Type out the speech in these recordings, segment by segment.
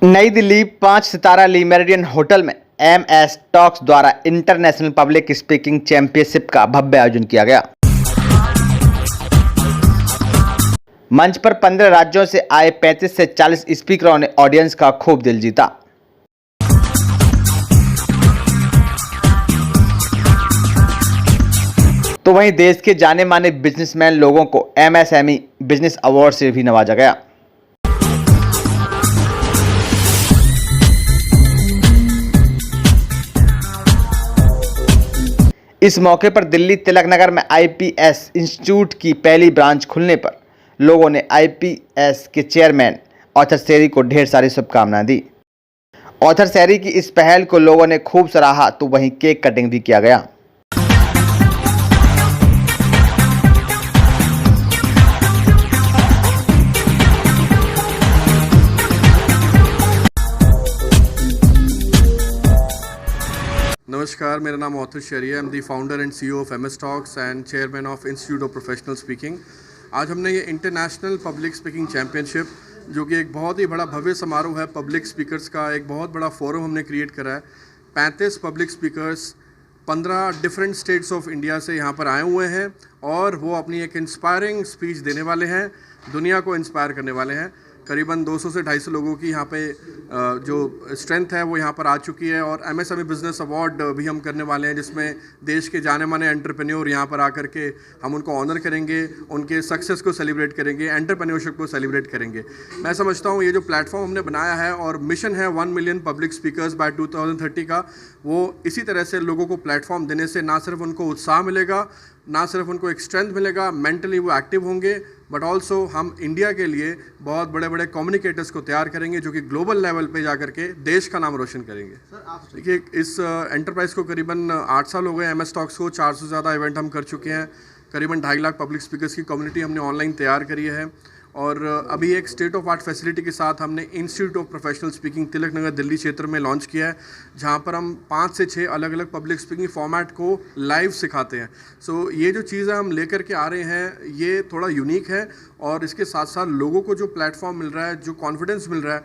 नई दिल्ली 5 सितारा ली meridian hotel में MS talks द्वारा इंटरनेशनल पब्लिक स्पीकिंग चैंपियनशिप का भव्य आयोजन किया गया। मंच पर 15 राज्यों से आए 35 से 40 स्पीकरों ने ऑडियंस का खूब दिल जीता। तो वहीं देश के जाने माने बिजनेसमैन लोगों को MSME बिजनेस अवार्ड से भी नवाजा गया। इस मौके पर दिल्ली तिलक नगर में IPS इंस्टीट्यूट की पहली ब्रांच खुलने पर लोगों ने IPS के चेयरमैन ऑथर शेरी को ढेर सारी शुभकामनाएं दी। ऑथर शेरी की इस पहल को लोगों ने खूब सराहा, तो वहीं केक कटिंग भी किया गया। नमस्कार, मेरा नाम ऑथर शेरी है। I am the founder and CEO of MS talks and chairman of institute of professional speaking. आज हमने ये इंटरनेशनल पब्लिक स्पीकिंग चैम्पियनशिप, जो कि एक बहुत ही बड़ा भव्य समारोह है पब्लिक स्पीकर्स का, एक बहुत बड़ा फोरम हमने क्रिएट करा है। 35 public speakers 15 different states of India से यहाँ पर आए हुए हैं और वो अपनी एक इंस्पायरिंग स्पीच देने वाले हैं, दुनिया को इंस्पायर करने वाले हैं। करीबन 200 से 250 लोगों की यहाँ पे जो स्ट्रेंथ है वो यहाँ पर आ चुकी है। और MSME बिजनेस अवार्ड भी हम करने वाले हैं, जिसमें देश के जाने माने एंटरप्रेन्योर यहाँ पर आकर के हम उनको ऑनर करेंगे, उनके सक्सेस को सेलिब्रेट करेंगे, एंटरप्रेन्योरशिप को सेलिब्रेट करेंगे। मैं समझता हूँ ये जो प्लेटफॉर्म हमने बनाया है और मिशन है 1 मिलियन पब्लिक स्पीकर्स बाय 2030 का, वो इसी तरह से लोगों को प्लेटफॉर्म देने से ना सिर्फ उनको उत्साह मिलेगा, ना सिर्फ उनको एक स्ट्रेंथ मिलेगा, मेंटली वो एक्टिव होंगे, बट ऑल्सो हम इंडिया के लिए बहुत बड़े बड़े कम्युनिकेटर्स को तैयार करेंगे जो कि ग्लोबल लेवल पे जा करके देश का नाम रोशन करेंगे। देखिए, इस एंटरप्राइज को करीबन 8 साल हो गए। MS टॉक्स को 400 से ज़्यादा इवेंट हम कर चुके हैं। करीबन 2.5 लाख पब्लिक स्पीकर्स की कम्युनिटी हमने ऑनलाइन तैयार करी है। और अभी एक स्टेट ऑफ आर्ट फैसिलिटी के साथ हमने institute of professional speaking Tilak Nagar Delhi क्षेत्र में लॉन्च किया है, जहां पर हम 5 से 6 अलग अलग पब्लिक स्पीकिंग फॉर्मेट को लाइव सिखाते हैं। सो ये जो चीज़ें हम लेकर के आ रहे हैं ये थोड़ा यूनिक है, और इसके साथ साथ लोगों को जो प्लेटफॉर्म मिल रहा है, जो कॉन्फिडेंस मिल रहा है,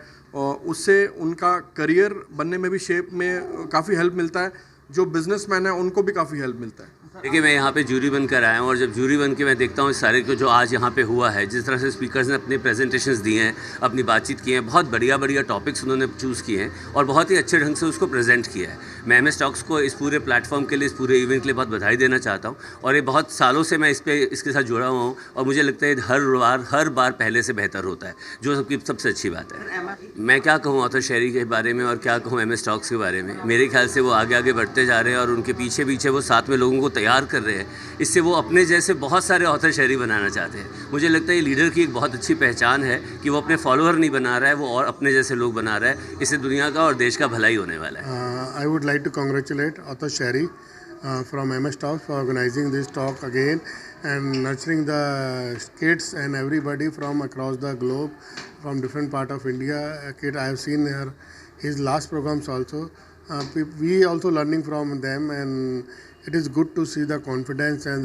उससे उनका करियर बनने में भी शेप में काफ़ी हेल्प मिलता है। जो बिजनेसमैन है उनको भी काफ़ी हेल्प मिलता है। देखिए, मैं यहाँ पे जूरी बनकर आया हूँ और जब जूरी बन के मैं देखता हूँ इस सारे को जो आज यहाँ पे हुआ है, जिस तरह से स्पीकर्स ने अपने प्रेजेंटेशंस दिए हैं, अपनी बातचीत की है, बहुत बढ़िया बढ़िया टॉपिक्स उन्होंने चूज़ किए हैं और बहुत ही अच्छे ढंग से उसको प्रेजेंट किया है। मैं MS टॉक्स को इस पूरे प्लेटफॉर्म के लिए, इस पूरे इवेंट के लिए बहुत बधाई देना चाहता हूँ। और ये बहुत सालों से मैं इसके साथ जुड़ा हुआ हूँ और मुझे लगता है हर बार पहले से बेहतर होता है, जो सबसे अच्छी बात है। मैं क्या कहूँ ऑथर शेरी के बारे में और क्या कहूँ MS टॉक्स के बारे में। मेरे ख्याल से वो आगे आगे बढ़ते जा रहे हैं और उनके पीछे पीछे वो साथ में लोगों को तैयार कर रहे हैं। इससे वो अपने जैसे बहुत सारे ऑथर शेरी बनाना चाहते हैं। मुझे लगता है ये लीडर की एक बहुत अच्छी पहचान है कि वो अपने फॉलोअर नहीं बना रहा है, वो और अपने जैसे लोग बना रहा है। इससे दुनिया का और देश का भलाई होने वाला है। I would like to congratulate author Sherry from MS Talks for organizing this talk again and nurturing the kids and everybody from across the globe, from different part of India. Kid, I have seen his last programs also. We also learning from them, and it is good to see the confidence and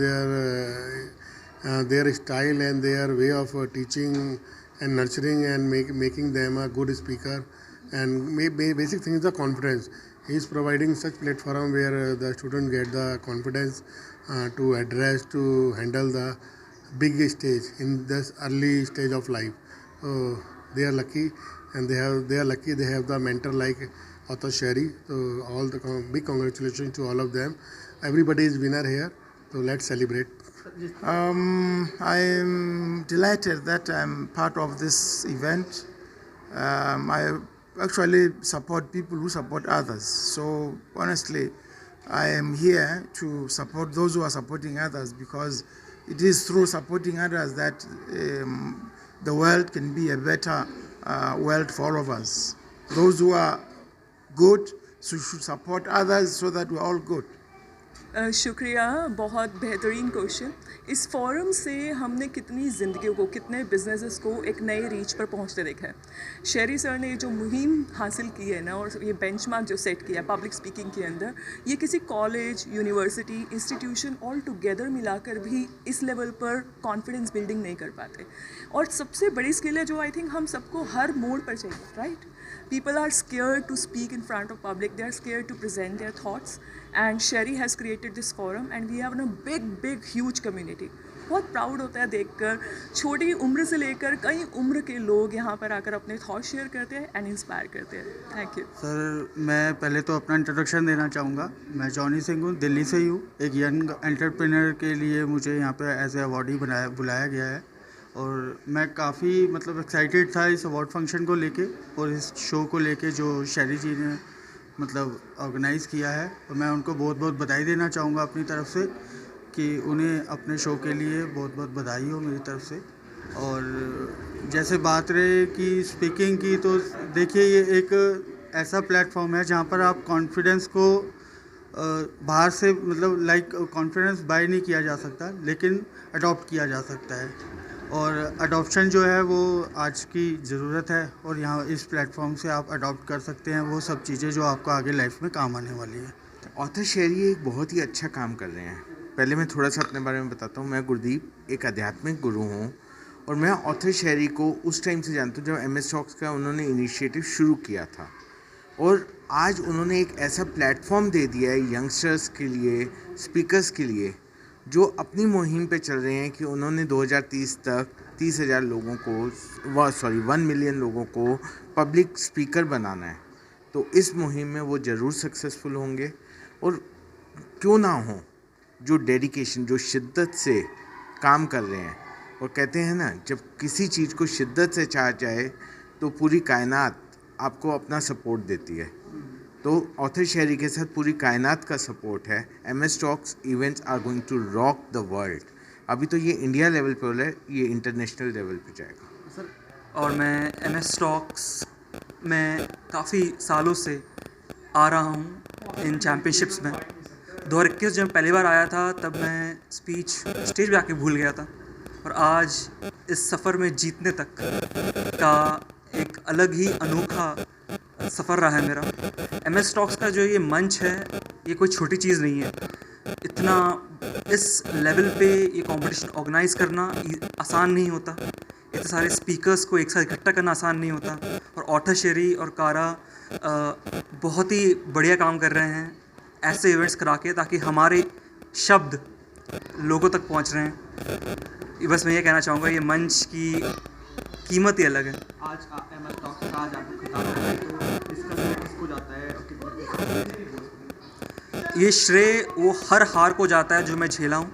their style and their way of teaching and nurturing and making them a good speaker. And basic thing is the confidence. He is providing such platform where the student get the confidence to address, to handle the big stage in this early stage of life. So they are lucky, and they have the mentor like Author Sherry. So all the big congratulations to all of them. Everybody is winner here. So let's celebrate. I am delighted that I'm part of this event. I actually support people who support others. So honestly, I am here to support those who are supporting others, because it is through supporting others that the world can be a better world for all of us. Those who are good should support others so that we're all good. शुक्रिया, बहुत बेहतरीन question. इस forum से हमने कितनी ज़िंदगियों को, कितने businesses को एक नए रीच पर पहुंचते देखा है। शेरी सर ने जो मुहिम हासिल की है ना, और ये बेंचमार्क जो सेट किया है पब्लिक स्पीकिंग के अंदर, ये किसी college, university, institution all together मिलाकर भी इस लेवल पर कॉन्फिडेंस बिल्डिंग नहीं कर पाते। और सबसे बड़ी स्किल है जो आई थिंक हम सबको हर मोड़ पर चाहिए, right? People are scared to speak in front of public. They are scared to present their thoughts. And Sherry has created this forum, and we have a big, huge community. बहुत proud होता है देखकर, छोटी उम्र से लेकर कई उम्र के लोग यहाँ पर आकर अपने थॉट शेयर करते हैं एंड इंस्पायर करते हैं। Thank you sir. मैं पहले तो अपना इंट्रोडक्शन देना चाहूँगा। मैं जॉनी सिंह हूँ, दिल्ली से ही हूँ। एक यंग एंटरप्रेन्योर के लिए मुझे यहाँ पे एज ए अवार्डी बुलाया गया है, और मैं काफ़ी मतलब एक्साइटेड था इस अवार्ड फंक्शन को लेके और इस शो को लेके जो शेरी जी ने मतलब ऑर्गेनाइज़ किया है। और मैं उनको बहुत बहुत बधाई देना चाहूँगा अपनी तरफ से कि उन्हें अपने शो के लिए बहुत बहुत बधाई हो मेरी तरफ से। और जैसे बात रहे कि स्पीकिंग की, तो देखिए ये एक ऐसा प्लेटफॉर्म है जहाँ पर आप कॉन्फिडेंस को बाहर से मतलब कॉन्फिडेंस बाय नहीं किया जा सकता, लेकिन अडॉप्ट किया जा सकता है। और अडॉप्शन जो है वो आज की ज़रूरत है, और यहाँ इस प्लेटफॉर्म से आप अडॉप्ट कर सकते हैं वो सब चीज़ें जो आपको आगे लाइफ में काम आने वाली है। ऑथर शेरी एक बहुत ही अच्छा काम कर रहे हैं। पहले मैं थोड़ा सा अपने बारे में बताता हूँ। मैं गुरदीप एक आध्यात्मिक गुरु हूँ, और मैं ऑथर शेरी को उस टाइम से जानता हूँ जब MS टॉक्स का उन्होंने इनिशिएटिव शुरू किया था। और आज उन्होंने एक ऐसा प्लेटफॉर्म दे दिया है यंगस्टर्स के लिए, स्पीकर्स के लिए, जो अपनी मुहिम पे चल रहे हैं कि उन्होंने 2030 तक 30,000 लोगों को 1 मिलियन लोगों को पब्लिक स्पीकर बनाना है। तो इस मुहिम में वो ज़रूर सक्सेसफुल होंगे। और क्यों ना हो, जो डेडिकेशन, जो शिद्दत से काम कर रहे हैं, और कहते हैं ना, जब किसी चीज़ को शिद्दत से चाहा जाए तो पूरी कायनात आपको अपना सपोर्ट देती है। तो ऑथर शेरी के साथ पूरी कायनात का सपोर्ट है। MS talks events are going to rock the world. अभी तो ये इंडिया लेवल पे हो रहा है, ये इंटरनेशनल लेवल पे जाएगा सर। और मैं MS टॉक्स में काफ़ी सालों से आ रहा हूँ इन चैम्पियनशिप्स में। 2021 जब पहली बार आया था तब मैं स्टेज पे आके भूल गया था, और आज इस सफ़र में जीतने तक का एक अलग ही अनोखा सफ़र रहा है मेरा। MS टॉक्स का जो ये मंच है, ये कोई छोटी चीज़ नहीं है। इतना इस लेवल पे ये कंपटीशन ऑर्गेनाइज़ करना आसान नहीं होता। इतने सारे स्पीकर्स को एक साथ इकट्ठा करना आसान नहीं होता। और ऑथर शेरी और कारा बहुत ही बढ़िया काम कर रहे हैं ऐसे इवेंट्स करा के, ताकि हमारे शब्द लोगों तक पहुंच रहे हैं। बस मैं ये कहना चाहूँगा, ये मंच की कीमत ही अलग है। आज MS टॉक्स का आज आपको खिताब मिला है, तो इसका श्रेय किसको जाता है? ये श्रेय वो हर हार को जाता है जो मैं झेला हूँ।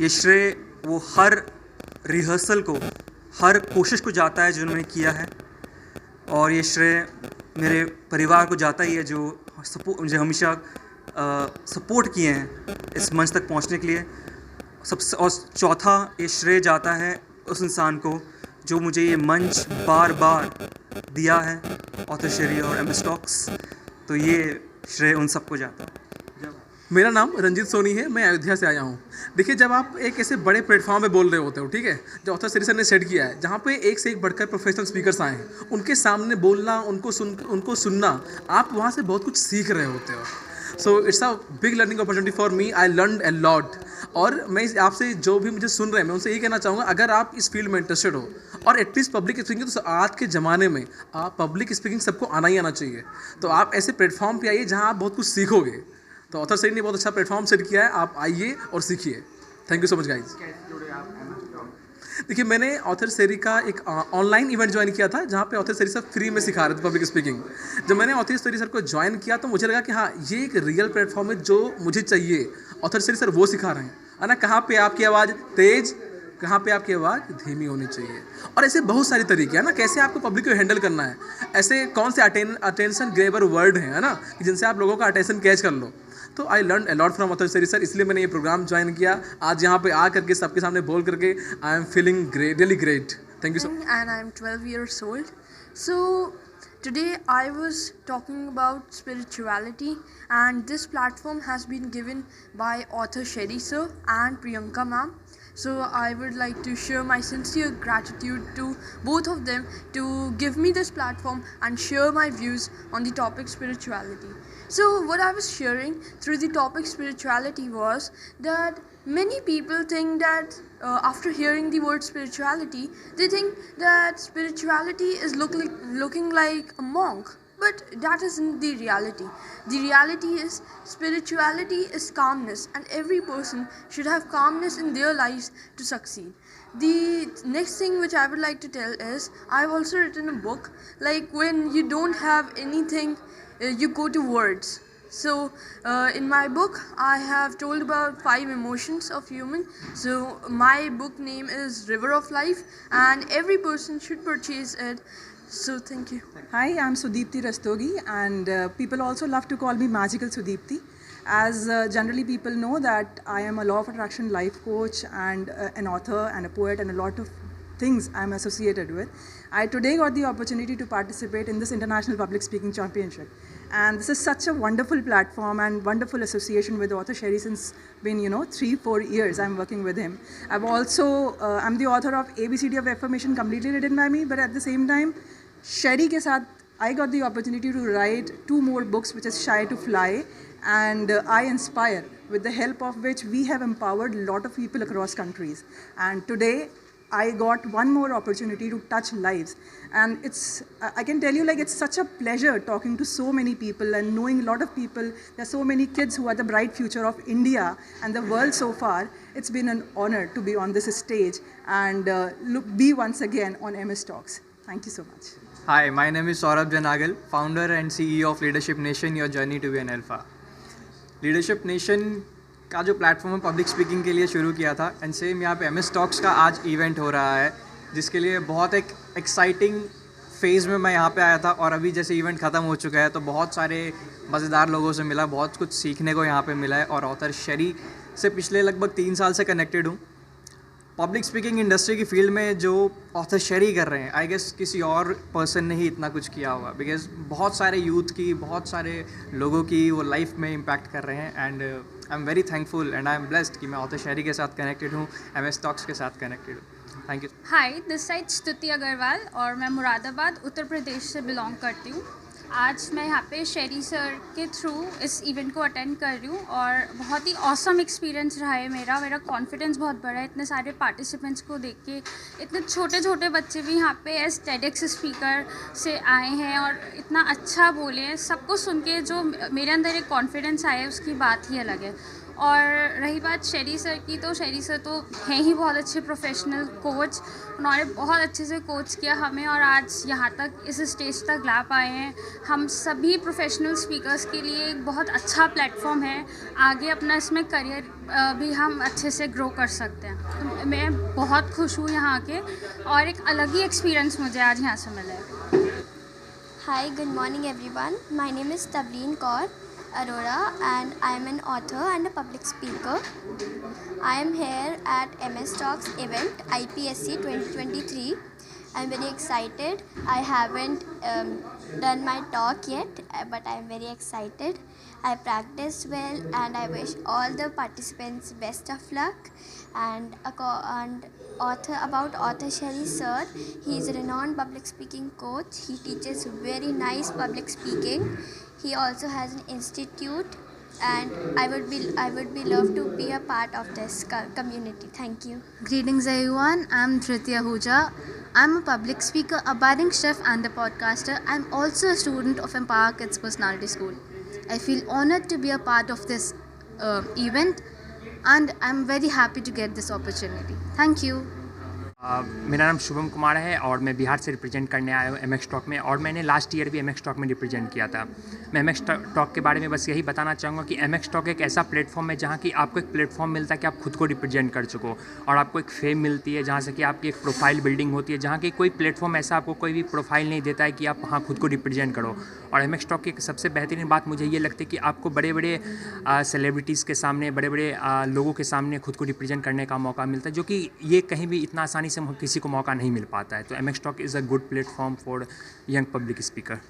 ये श्रेय वो हर रिहर्सल को, हर कोशिश को जाता है जो मैंने किया है। और ये श्रेय मेरे परिवार को जाता ही है जो मुझे हमेशा सपोर्ट किए हैं इस मंच तक पहुंचने के लिए। सबसे और चौथा ये श्रेय जाता है उस इंसान को जो मुझे ये मंच बार बार दिया है, ऑथर शेरी और MS टॉक्स। तो ये श्रेय उन सबको जाता है। मेरा नाम रंजीत सोनी है, मैं अयोध्या से आया हूँ। देखिए, जब आप एक ऐसे बड़े प्लेटफॉर्म पे बोल रहे होते हो, ठीक है, जो ऑथर शेरी सर ने सेट किया है, जहाँ पे एक से एक बढ़कर प्रोफेशनल स्पीकर्स आए हैं, उनके सामने बोलना, उनको सुनना, आप वहाँ से बहुत कुछ सीख रहे होते हो। So it's a big learning opportunity for me. I learn a lot. और मैं आपसे, जो भी मुझे सुन रहे हैं, मैं उनसे यही कहना चाहूँगा, अगर आप इस फील्ड में इंटरेस्टेड हो और एटलीस्ट पब्लिक स्पीकिंग, तो आज के ज़माने में आप पब्लिक स्पीकिंग सबको आना ही आना चाहिए। तो आप ऐसे प्लेटफॉर्म पे आइए जहाँ आप बहुत कुछ सीखोगे। तो ऑथर शेरी ने बहुत अच्छा प्लेटफॉर्म सेट किया है, आप आइए और सीखिए। Thank you so much guys. देखिए, मैंने ऑथर शेरी का एक ऑनलाइन इवेंट ज्वाइन किया था, जहाँ पे ऑथर शेरी सर फ्री में सिखा रहे थे पब्लिक स्पीकिंग। जब मैंने ऑथर शेरी सर को ज्वाइन किया तो मुझे लगा कि हाँ, ये एक रियल प्लेटफॉर्म है, जो मुझे चाहिए। ऑथर शेरी सर वो सिखा रहे हैं, है ना, कहाँ पे आपकी आवाज़ तेज़, कहाँ पे आपकी आवाज़ धीमी होनी चाहिए। और ऐसे बहुत सारे तरीके हैं ना, कैसे आपको पब्लिक को हैंडल करना है। ऐसे कौन से अटेंशन ग्रेबर वर्ड हैं, है ना, जिनसे आप लोगों का अटेंशन कैच कर लो। तो I learn a lot from author Sheri sir, इसलिए मैंने ये प्रोग्राम ज्वाइन किया। आज यहाँ पे आ करके सबके सामने बोल करके I am feeling great, really great. Thank you so much. And I'm 12 years old. So Today I was talking about spirituality, and this platform has been given by author Sherry sir and Priyanka ma'am. So I would like to share my sincere gratitude to both of them to give me this platform and share my views on the topic spirituality. So what I was sharing through the topic spirituality was that many people think that after hearing the word spirituality, they think that spirituality is looking like a monk. But that isn't the reality. The reality is spirituality is calmness, and every person should have calmness in their lives to succeed. The next thing which I would like to tell is I've also written a book, like when you don't have anything, you go to words. So in my book I have told about 5 emotions of human. So my book name is River of Life, and every person should purchase it. So thank you. Hi, I'm Sudipti Rastogi, and people also love to call me Magical Sudipti, as generally people know that I am a law of attraction life coach and an author and a poet and a lot of things I'm associated with. I today got the opportunity to participate in this International Public Speaking Championship, and this is such a wonderful platform and wonderful association with author Sherry since been 3-4 years I'm working with him. I've also I'm the author of ABCD of Affirmation, completely written by me, but at the same time Sherry ke saath I got the opportunity to write 2 more books, which is Shy to Fly and I Inspire, with the help of which we have empowered a lot of people across countries. And today I got one more opportunity to touch lives, and I can tell you, like, it's such a pleasure talking to so many people and knowing a lot of people. There's so many kids who are the bright future of India and the world so far. It's been an honor to be on this stage and be once again on MS Talks. Thank you so much. Hi, my name is Saurabh Janagal, founder and CEO of Leadership Nation, your journey to be an alpha. Leadership Nation का जो platform है public speaking के लिए शुरू किया था, and same यहाँ पे MS टॉक्स का आज इवेंट हो रहा है, जिसके लिए बहुत एक एक्साइटिंग फेज़ में मैं यहाँ पे आया था, और अभी जैसे इवेंट ख़त्म हो चुका है तो बहुत सारे मज़ेदार लोगों से मिला, बहुत कुछ सीखने को यहाँ पे मिला है, और ऑथर शेरी से पिछले लगभग 3 साल से कनेक्टेड हूँ. पब्लिक स्पीकिंग इंडस्ट्री की फील्ड में जो ऑथर शेरी कर रहे हैं, आई गेस किसी और पर्सन ने ही इतना कुछ किया होगा, बिकॉज बहुत सारे यूथ की, बहुत सारे लोगों की वो लाइफ में इम्पैक्ट कर रहे हैं. And I am very thankful and I am blessed कि मैं ऑथर शेरी के साथ कनेक्टेड हूँ, MS टॉक्स के साथ कनेक्टेड हूँ. Thank you. Hi, this side स्तुति अग्रवाल, और मैं मुरादाबाद उत्तर प्रदेश से बिलोंग करती हूँ. आज मैं यहाँ पे शेरी सर के थ्रू इस इवेंट को अटेंड कर रही हूँ, और बहुत ही ऑसम एक्सपीरियंस रहा है मेरा कॉन्फिडेंस बहुत बढ़ा है इतने सारे पार्टिसिपेंट्स को देख के. इतने छोटे छोटे बच्चे भी यहाँ पे एज TEDx स्पीकर से आए हैं और इतना अच्छा बोले हैं. सबको सुन के जो मेरे अंदर एक कॉन्फिडेंस आया है उसकी बात ही अलग है. और रही बात शेरी सर की, तो शेरी सर तो हैं ही बहुत अच्छे प्रोफेशनल कोच. उन्होंने बहुत अच्छे से कोच किया हमें, और आज यहाँ तक इस स्टेज तक ला पाए हैं. हम सभी प्रोफेशनल स्पीकर्स के लिए एक बहुत अच्छा प्लेटफॉर्म है. आगे अपना इसमें करियर भी हम अच्छे से ग्रो कर सकते हैं. तो मैं बहुत खुश हूँ यहाँ आके, और एक अलग ही एक्सपीरियंस मुझे आज यहाँ से मिला है. Hi, good morning everyone. My name is Tavleen Kaur Arora, and I am an author and a public speaker. I am here at MS Talks event IPSC 2023. I am very excited. I haven't done my talk yet, but I am very excited. I practiced well, and I wish all the participants best of luck. And author Sherry sir, he is a renowned public speaking coach. He teaches very nice public speaking. He also has an institute, and I would be love to be a part of this community. Thank you. Greetings everyone. I'm Dhriti Ahuja. I'm a public speaker, a budding chef, and a podcaster. I'm also a student of Empower Kids Personality School. I feel honored to be a part of this event, and I'm very happy to get this opportunity. Thank you. मेरा नाम शुभम कुमार है, और मैं बिहार से represent करने आया हूँ MS talk में, और मैंने लास्ट ईयर भी MS टॉक में रिप्रेजेंट किया था. मैं MS टॉक के बारे में बस यही बताना चाहूँगा कि MS टॉक एक ऐसा प्लेटफॉर्म है जहाँ की आपको एक प्लेटफॉर्म मिलता है कि आप खुद को रिप्रेजेंट कर सको, और आपको एक फेम मिलती है जहाँ से कि आपकी एक प्रोफाइल बिल्डिंग होती है, जहाँ की कोई प्लेटफॉर्म ऐसा आपको कोई भी प्रोफाइल नहीं देता है कि आप वहाँ खुद को रिप्रेजेंट करो. और MS टॉक की सबसे बेहतरीन बात मुझे ये लगती है कि आपको बड़े बड़े सेलिब्रिटीज़ के सामने, बड़े बड़े लोगों के सामने खुद को रिप्रेजेंट करने का मौका मिलता है, जो कि ये कहीं भी इतना आसानी आसानी से किसी को मौका नहीं मिल पाता है। तो MX talk is a good platform for young public speaker.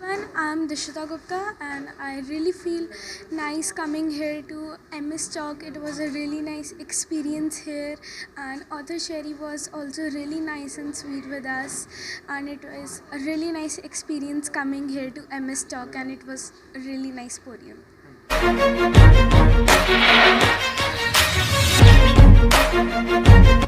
I'm Dishita Gupta and I really feel nice coming here to MS Talk. It was a really nice experience here and author Sherry was also really nice and sweet with us, and it was a really nice experience coming here to MS Talk, and it was a really nice podium.